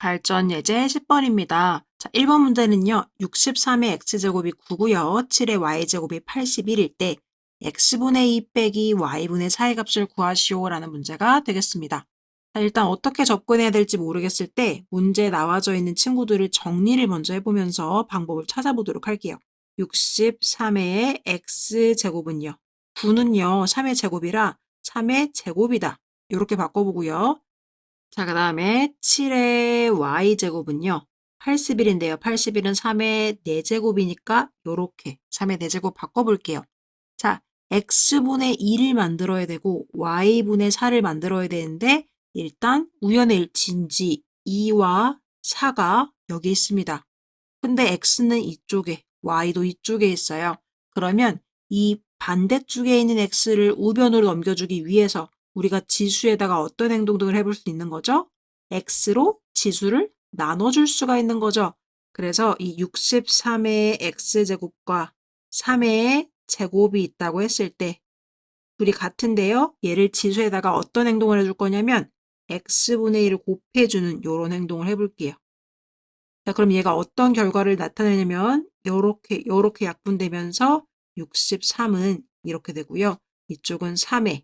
발전 예제 10번입니다. 자, 1번 문제는요. 63의 x제곱이 9고요. 7의 y제곱이 81일 때 x분의 2 빼기 y분의 4의 값을 구하시오 라는 문제가 되겠습니다. 자, 일단 어떻게 접근해야 될지 모르겠을 때 문제에 나와져 있는 친구들을 정리를 먼저 해보면서 방법을 찾아보도록 할게요. 63의 x제곱은요. 9는요. 3의 제곱이라 3의 제곱이다. 이렇게 바꿔보고요. 자, 그 다음에 7의 y제곱은요. 81인데요. 81은 3의 4제곱이니까 요렇게 3의 4제곱 바꿔볼게요. 자, x분의 2를 만들어야 되고 y분의 4를 만들어야 되는데 일단 우연의 일치인지 2와 4가 여기 있습니다. 근데 x는 이쪽에, y도 이쪽에 있어요. 그러면 이 반대쪽에 있는 x를 우변으로 넘겨주기 위해서 우리가 지수에다가 어떤 행동들을 해볼 수 있는 거죠? x로 지수를 나눠줄 수가 있는 거죠. 그래서 이 63의 x제곱과 3의 제곱이 있다고 했을 때 둘이 같은데요. 얘를 지수에다가 어떤 행동을 해줄 거냐면 x분의 1을 곱해주는 이런 행동을 해볼게요. 자, 그럼 얘가 어떤 결과를 나타내냐면 요렇게 약분되면서 63은 이렇게 되고요. 이쪽은 3에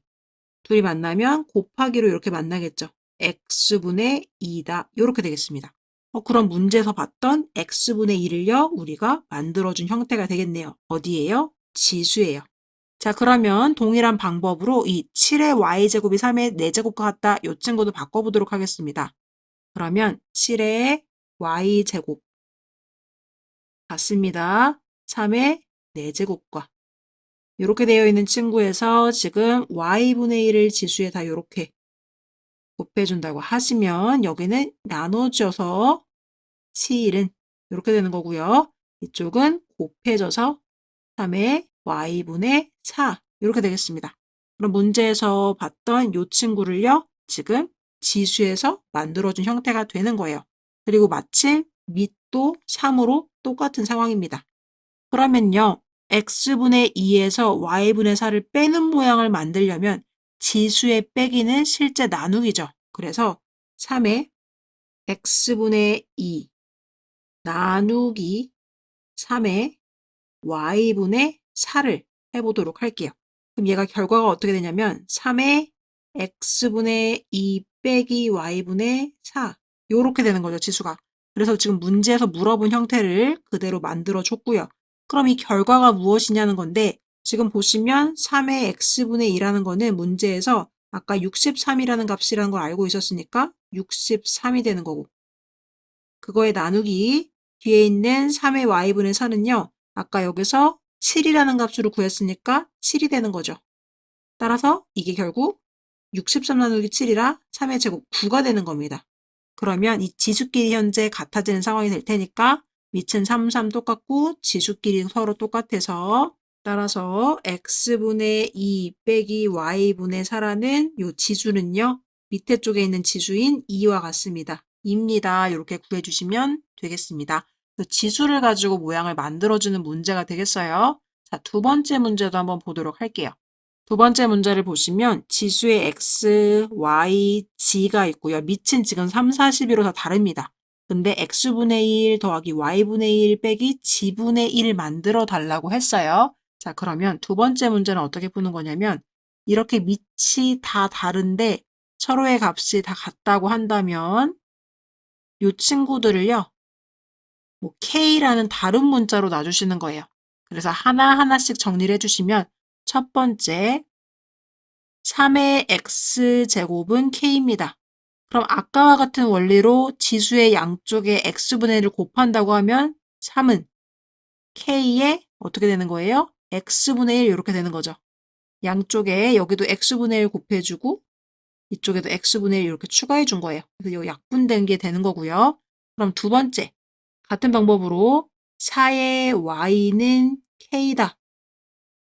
둘이 만나면 곱하기로 이렇게 만나겠죠. x분의 2다. 이렇게 되겠습니다. 그럼 문제에서 봤던 x분의 2를요. 우리가 만들어준 형태가 되겠네요. 어디예요? 지수예요. 자, 그러면 동일한 방법으로 이 7의 y제곱이 3의 4제곱과 같다. 이 친구도 바꿔보도록 하겠습니다. 그러면 7의 y제곱 같습니다. 3의 4제곱과 이렇게 되어 있는 친구에서 지금 y분의 1을 지수에 다 이렇게 곱해준다고 하시면 여기는 나눠져서 7은 이렇게 되는 거고요. 이쪽은 곱해져서 3의 y분의 4 이렇게 되겠습니다. 그럼 문제에서 봤던 이 친구를요. 지금 지수에서 만들어준 형태가 되는 거예요. 그리고 마침 밑도 3으로 똑같은 상황입니다. 그러면요. x분의 2에서 y분의 4를 빼는 모양을 만들려면 지수의 빼기는 실제 나누기죠. 그래서 3의 x분의 2 나누기 3의 y분의 4를 해보도록 할게요. 그럼 얘가 결과가 어떻게 되냐면 3의 x분의 2 빼기 y분의 4 이렇게 되는 거죠, 지수가. 그래서 지금 문제에서 물어본 형태를 그대로 만들어 줬고요. 그럼 이 결과가 무엇이냐는 건데 지금 보시면 3의 x분의 2라는 거는 문제에서 아까 63이라는 값이라는 걸 알고 있었으니까 63이 되는 거고 그거에 나누기 뒤에 있는 3의 y분의 4는요. 아까 여기서 7이라는 값으로 구했으니까 7이 되는 거죠. 따라서 이게 결국 63 나누기 7이라 3의 제곱 9가 되는 겁니다. 그러면 이 지수끼리 현재 같아지는 상황이 될 테니까 밑은 3, 3 똑같고 지수끼리 서로 똑같아서 따라서 x분의 2 빼기 y분의 4라는 이 지수는요. 밑에 쪽에 있는 지수인 2와 같습니다. 입니다. 이렇게 구해주시면 되겠습니다. 지수를 가지고 모양을 만들어주는 문제가 되겠어요. 자, 두 번째 문제도 한번 보도록 할게요. 두 번째 문제를 보시면 지수의 x, y, g가 있고요. 밑은 지금 3, 40으로 다 다릅니다. 근데 x분의 1 더하기 y분의 1 빼기 g분의 1을 만들어 달라고 했어요. 자, 그러면 두 번째 문제는 어떻게 푸는 거냐면 이렇게 밑이 다 다른데 서로의 값이 다 같다고 한다면 이 친구들을요. 뭐 k라는 다른 문자로 놔주시는 거예요. 그래서 하나하나씩 정리를 해주시면 첫 번째 3의 x제곱은 k입니다. 그럼 아까와 같은 원리로 지수의 양쪽에 x분의 1을 곱한다고 하면 3은 k에 어떻게 되는 거예요? x분의 1 이렇게 되는 거죠. 양쪽에 여기도 x분의 1 곱해주고 이쪽에도 x분의 1 이렇게 추가해 준 거예요. 그래서 이 약분된 게 되는 거고요. 그럼 두 번째 같은 방법으로 4의 y는 k다.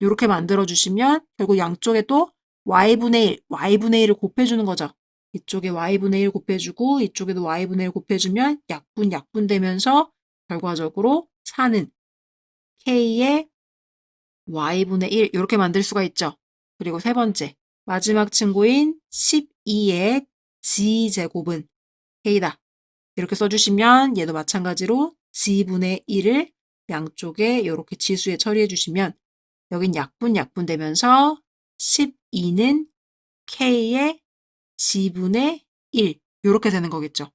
이렇게 만들어주시면 결국 양쪽에 또 y분의 1을 곱해주는 거죠. 이쪽에 y분의 1 곱해주고 이쪽에도 y분의 1 곱해주면 약분되면서 결과적으로 4는 k의 y분의 1 이렇게 만들 수가 있죠. 그리고 세 번째 마지막 친구인 12의 g제곱은 k다. 이렇게 써주시면 얘도 마찬가지로 G분의 1을 양쪽에 이렇게 지수에 처리해 주시면 여긴 약분 되면서 12는 K의 G분의 1 이렇게 되는 거겠죠.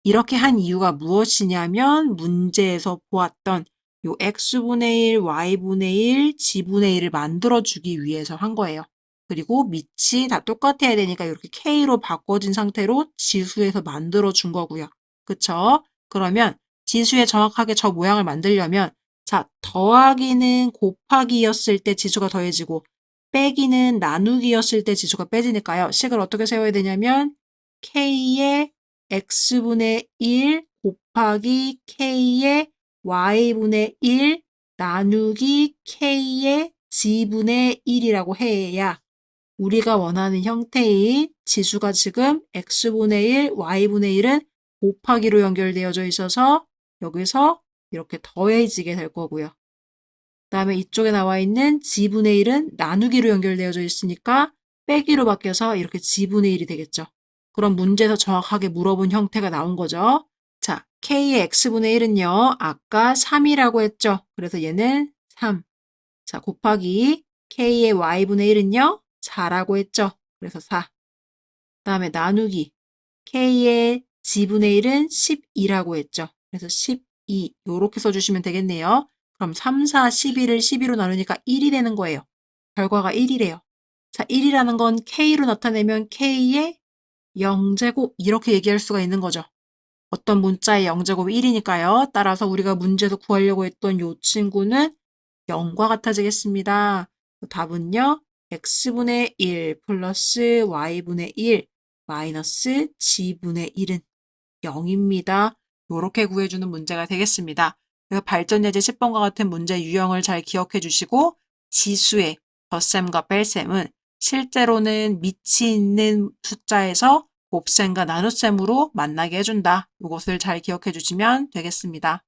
이렇게 한 이유가 무엇이냐면 문제에서 보았던 요 X분의 1, Y분의 1, G분의 1을 만들어주기 위해서 한 거예요. 그리고 밑이 다 똑같아야 되니까 이렇게 K로 바꿔진 상태로 지수에서 만들어준 거고요. 그쵸? 그러면 지수에 정확하게 저 모양을 만들려면 자, 더하기는 곱하기였을 때 지수가 더해지고 빼기는 나누기였을 때 지수가 빼지니까요. 식을 어떻게 세워야 되냐면 K의 X분의 1 곱하기 K의 Y분의 1 나누기 K의 G분의 1이라고 해야 우리가 원하는 형태인 지수가 지금 X분의 1, Y분의 1은 곱하기로 연결되어져 있어서 여기서 이렇게 더해지게 될 거고요. 그 다음에 이쪽에 나와 있는 G분의 1은 나누기로 연결되어져 있으니까 빼기로 바뀌어서 이렇게 G분의 1이 되겠죠. 그럼 문제에서 정확하게 물어본 형태가 나온 거죠. 자, K의 X분의 1은요. 아까 3이라고 했죠. 그래서 얘는 3. 자, 곱하기 K의 Y분의 1은요. 4라고 했죠. 그래서 4. 그 다음에 나누기 K의 G분의 1은 12라고 했죠. 그래서 12 이렇게 써주시면 되겠네요. 그럼 3, 4, 12를 12로 나누니까 1이 되는 거예요. 결과가 1이래요. 자, 1이라는 건 K로 나타내면 K의 0제곱 이렇게 얘기할 수가 있는 거죠. 어떤 문자의 0제곱이 1이니까요. 따라서 우리가 문제에서 구하려고 했던 이 친구는 0과 같아지겠습니다. 답은요. X분의 1 플러스 Y분의 1 마이너스 G분의 1은 0입니다. 이렇게 구해주는 문제가 되겠습니다. 그래서 발전예제 10번과 같은 문제 유형을 잘 기억해 주시고 지수의 덧셈과 뺄셈은 실제로는 밑이 있는 숫자에서 곱셈과 나눗셈으로 만나게 해준다. 이것을 잘 기억해 주시면 되겠습니다.